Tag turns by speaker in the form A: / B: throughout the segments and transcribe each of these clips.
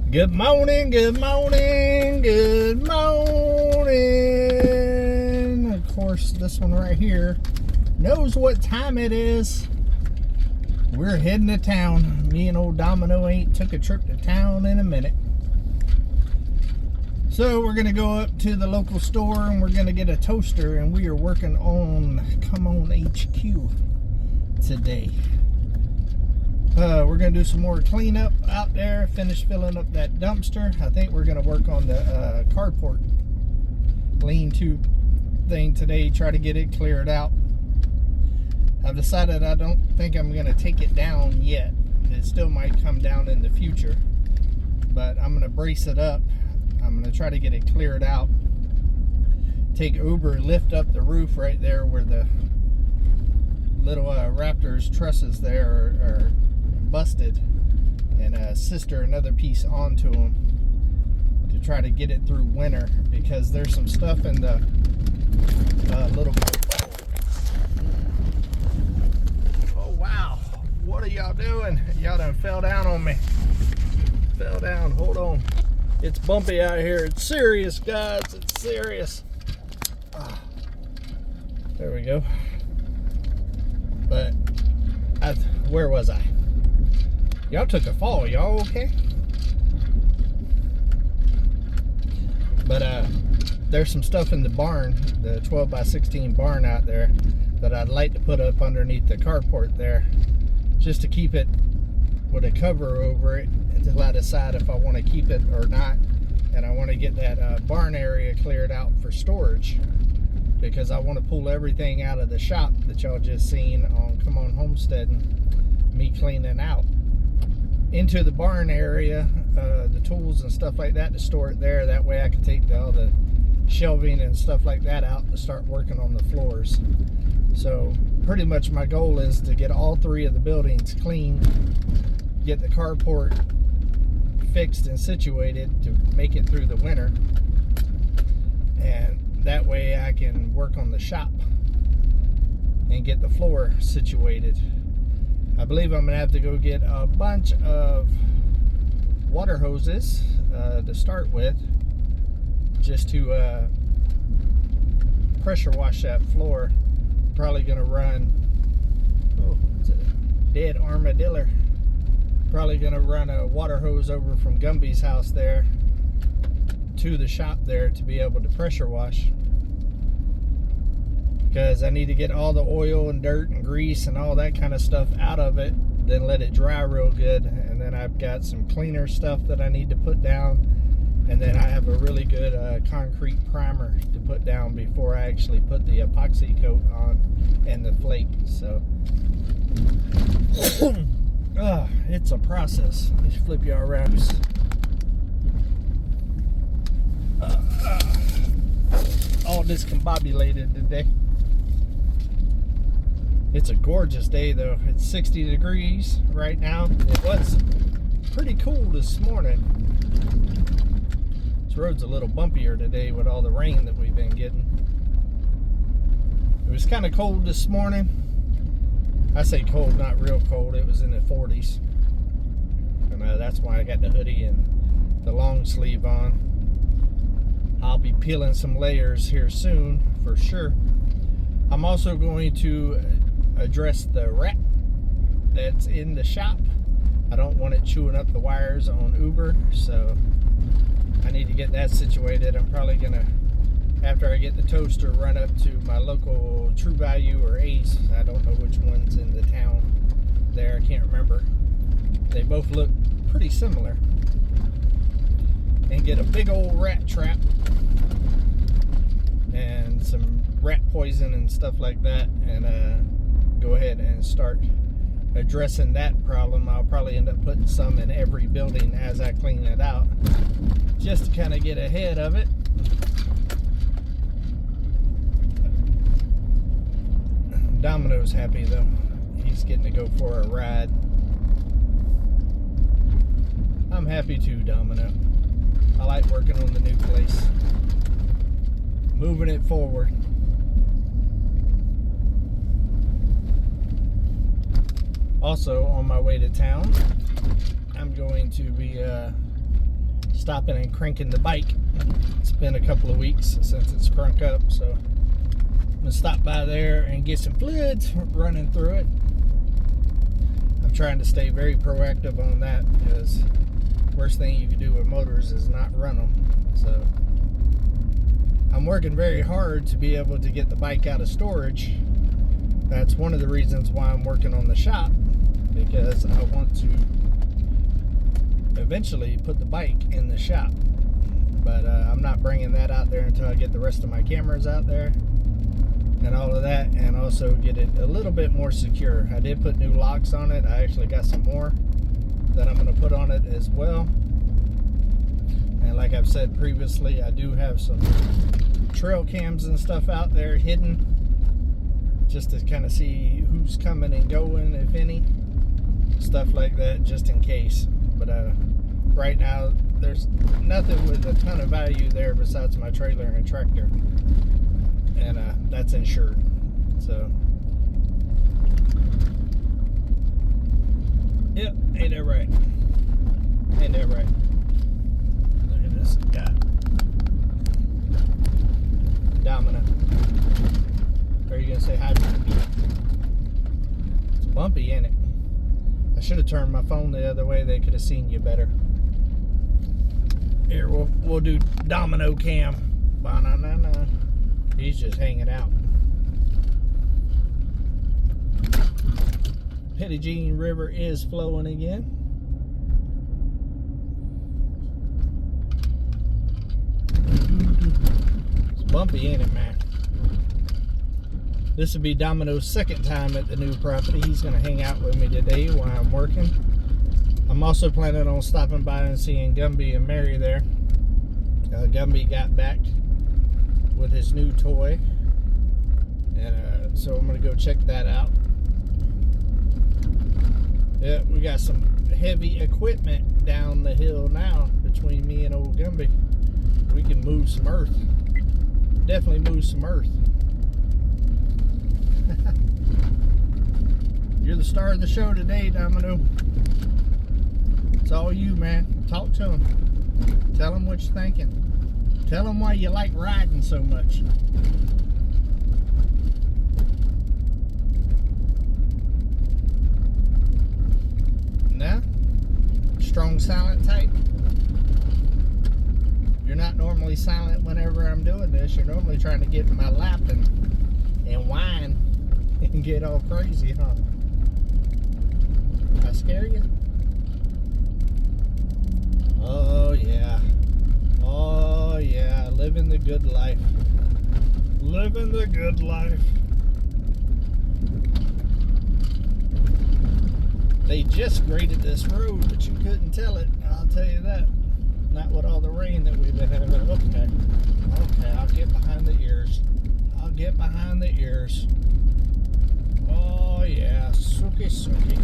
A: Good morning, good morning, good morning. Of course, this one right here knows what time it is. We're heading to town. Me and old Domino ain't took a trip to town in a minute. So we're going to go up to the local store and we're going to get a toaster, and we are working on Come On HQ today. We're going to do some more cleanup out there, finish filling up that dumpster. I think we're going to work on the carport lean-to thing today, try to get it cleared out. I've decided I don't think I'm going to take it down yet. It still might come down in the future, but I'm going to brace it up. I'm going to try to get it cleared out. Take Uber, lift up the roof right there where the little Raptors trusses there are busted, and sister another piece onto them to try to get it through winter, because there's some stuff in the little... Oh wow, what are y'all doing? Y'all done fell down on me. Fell down. Hold on, it's bumpy out here. It's serious, guys, it's serious. There we go. But where was I? Y'all took a fall. Y'all okay? But there's some stuff in the barn, the 12 by 16 barn out there, that I'd like to put up underneath the carport there, just to keep it with a cover over it until I decide if I want to keep it or not. And I want to get that barn area cleared out for storage, because I want to pull everything out of the shop that y'all just seen on Come On Homesteading, me cleaning out, into the barn area, the tools and stuff like that, to store it there. That way I can take all the shelving and stuff like that out to start working on the floors. So pretty much my goal is to get all three of the buildings clean, get the carport fixed and situated to make it through the winter, and that way I can work on the shop and get the floor situated. I believe I'm gonna have to go get a bunch of water hoses to start with, just to pressure wash that floor. Probably gonna run, oh, it's a dead armadillo. Probably gonna run a water hose over from Gumby's house there to the shop there to be able to pressure wash, because I need to get all the oil and dirt and grease and all that kind of stuff out of it, then let it dry real good. And then I've got some cleaner stuff that I need to put down, and then I have a really good concrete primer to put down before I actually put the epoxy coat on and the flake. So it's a process. Let's flip you around. All discombobulated today. It's a gorgeous day though. It's 60 degrees right now. It was pretty cool this morning. This road's a little bumpier today with all the rain that we've been getting. It was kind of cold this morning. I say cold, not real cold. It was in the 40s. And that's why I got the hoodie and the long sleeve on. I'll be peeling some layers here soon for sure. I'm also going to address the rat that's in the shop. I don't want it chewing up the wires on Uber, so I need to get that situated. I'm probably gonna, after I get the toaster, run up to my local True Value or Ace. I don't know which one's in the town there. I can't remember. They both look pretty similar. And get a big old rat trap and some rat poison and stuff like that, and go ahead and start addressing that problem. I'll probably end up putting some in every building as I clean it out, just to kind of get ahead of it. Domino's happy though. He's getting to go for a ride. I'm happy too, Domino. I like working on the new place, moving it forward. Also, on my way to town, I'm going to be stopping and cranking the bike. It's been a couple of weeks since it's cranked up, so I'm gonna stop by there and get some fluids running through it. I'm trying to stay very proactive on that, because worst thing you can do with motors is not run them. So I'm working very hard to be able to get the bike out of storage. That's one of the reasons why I'm working on the shop, because I want to eventually put the bike in the shop. But I'm not bringing that out there until I get the rest of my cameras out there and all of that, and also get it a little bit more secure. I did put new locks on it. I actually got some more that I'm going to put on it as well. And like I've said previously, I do have some trail cams and stuff out there hidden, just to kind of see who's coming and going, if any, stuff like that, just in case. But right now there's nothing with a ton of value there besides my trailer and tractor, and that's insured. So yep, ain't that right? Ain't that right? Look at this guy, Domino. Are you gonna say hi? It's bumpy, ain't it? I should have turned my phone the other way. They could have seen you better. Here, we'll do Domino cam. Ba-na-na-na. He's just hanging out. Petit Jean River is flowing again. It's bumpy, ain't it, man? This will be Domino's second time at the new property. He's going to hang out with me today while I'm working. I'm also planning on stopping by and seeing Gumby and Mary there. Gumby got back with his new toy, and so I'm going to go check that out. Yeah, we got some heavy equipment down the hill now between me and old Gumby. We can move some earth. Definitely move some earth. You're the star of the show today, Domino. It's all you, man. Talk to him. Tell him what you're thinking. Tell him why you like riding so much. Nah? Strong silent type? You're not normally silent whenever I'm doing this. You're normally trying to get in my lap and whine and get all crazy, huh? Did I scare you? Oh yeah. Oh yeah. Living the good life. Living the good life. They just graded this road, but you couldn't tell it. I'll tell you that. Not with all the rain that we've been having. Okay. Okay, I'll get behind the ears. I'll get behind the ears. Oh yeah, suki suki.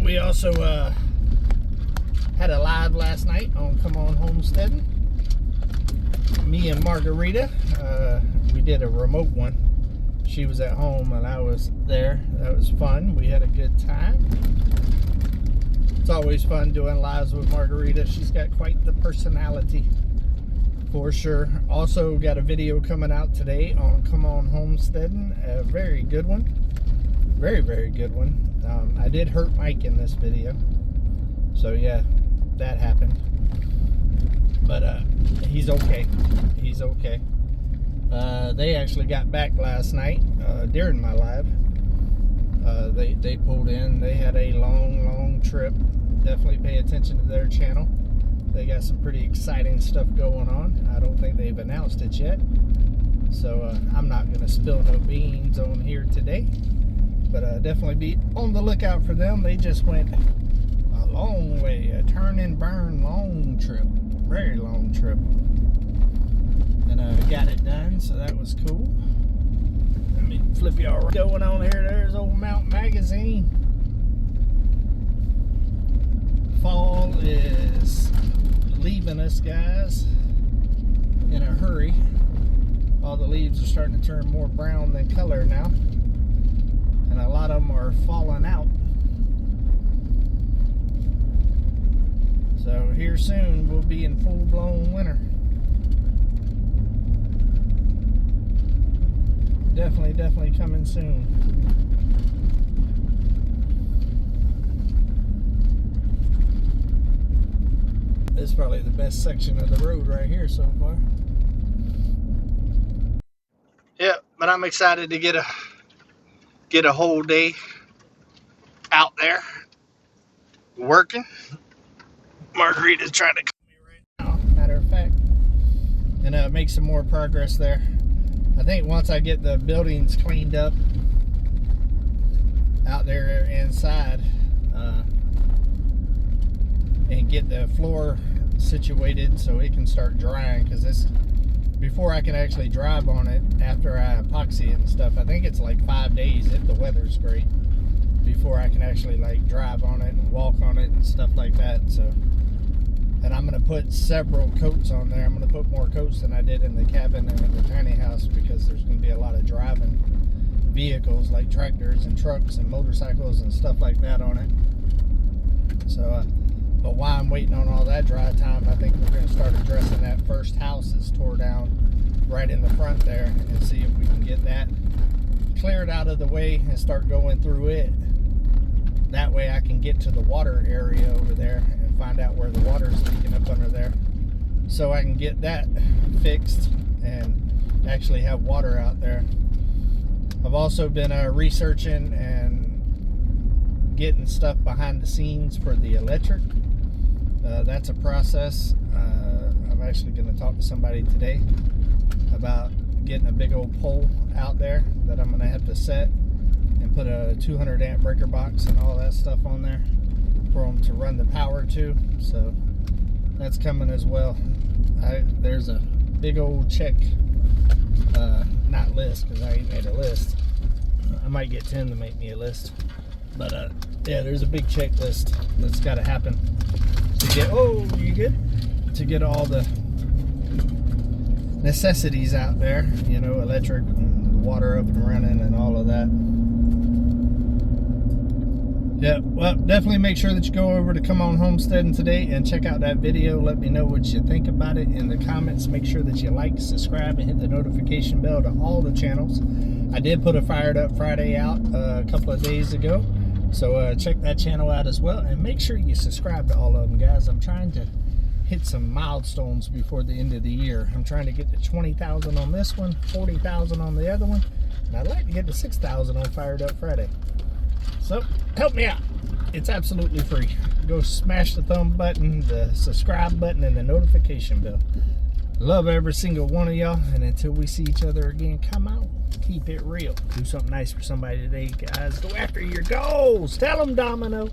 A: We also had a live last night on Come On Homesteading. Me and Margarita, we did a remote one. She was at home and I was there. That was fun. We had a good time. It's always fun doing lives with Margarita. She's got quite the personality, for sure. Also got a video coming out today on Come On Homesteading. A very good one. Very, very good one. I did hurt Mike in this video. So yeah, that happened. But he's okay. He's okay. They actually got back last night during my live. They pulled in. They had a long trip. Definitely pay attention to their channel. They got some pretty exciting stuff going on. I don't think they've announced it yet, so I'm not going to spill no beans on here today, but definitely be on the lookout for them. They just went a long way, a turn and burn long trip, very long trip, and got it done, so that was cool. Let me flip y'all right. Going on here, there's old Mount Magazine. Fall is leaving us, guys, in a hurry. All the leaves are starting to turn more brown than color now, and them are falling out. So here soon we'll be in full-blown winter. Definitely coming soon. This is probably the best section of the road right here so far. Yeah, but I'm excited to get a whole day out there working. Margarita's trying to call me right now, matter of fact, and make some more progress there. I think once I get the buildings cleaned up out there inside and get the floor situated so it can start drying, because this, before I can actually drive on it after I epoxy it and stuff, I think it's like 5 days if the weather's great before I can actually like drive on it and walk on it and stuff like that. So, and I'm going to put several coats on there. I'm going to put more coats than I did in the cabin and in the tiny house, because there's going to be a lot of driving vehicles like tractors and trucks and motorcycles and stuff like that on it. So, but while I'm waiting on all that dry time, I think we're going to start addressing that first house that's tore down right in the front there, and see if we can get that cleared out of the way and start going through it. That way I can get to the water area over there and find out where the water is leaking up under there, so I can get that fixed and actually have water out there. I've also been researching and getting stuff behind the scenes for the electric. That's a process. I'm actually going to talk to somebody today about getting a big old pole out there that I'm going to have to set and put a 200 amp breaker box and all that stuff on there for them to run the power to. So that's coming as well. There's a big old check, not list, because I ain't made a list. I might get Tim to make me a list, but yeah, there's a big checklist that's got to happen to get, oh, you good? To get all the necessities out there, you know, electric and water up and running and all of that. Yeah, well, definitely make sure that you go over to Come On Homesteading today and check out that video. Let me know what you think about it in the comments. Make sure that you like, subscribe, and hit the notification bell to all the channels. I did put a Fired Up Friday out a couple of days ago, so check that channel out as well, and make sure you subscribe to all of them, guys. I'm trying to hit some milestones before the end of the year. I'm trying to get to 20,000 on this one, 40,000 on the other one, and I'd like to get to 6,000 on Fired Up Friday. So help me out. It's absolutely free. Go smash the thumb button, the subscribe button, and the notification bell. Love every single one of y'all, and until we see each other again, come out, keep it real. Do something nice for somebody today, guys. Go after your goals. Tell them, Domino.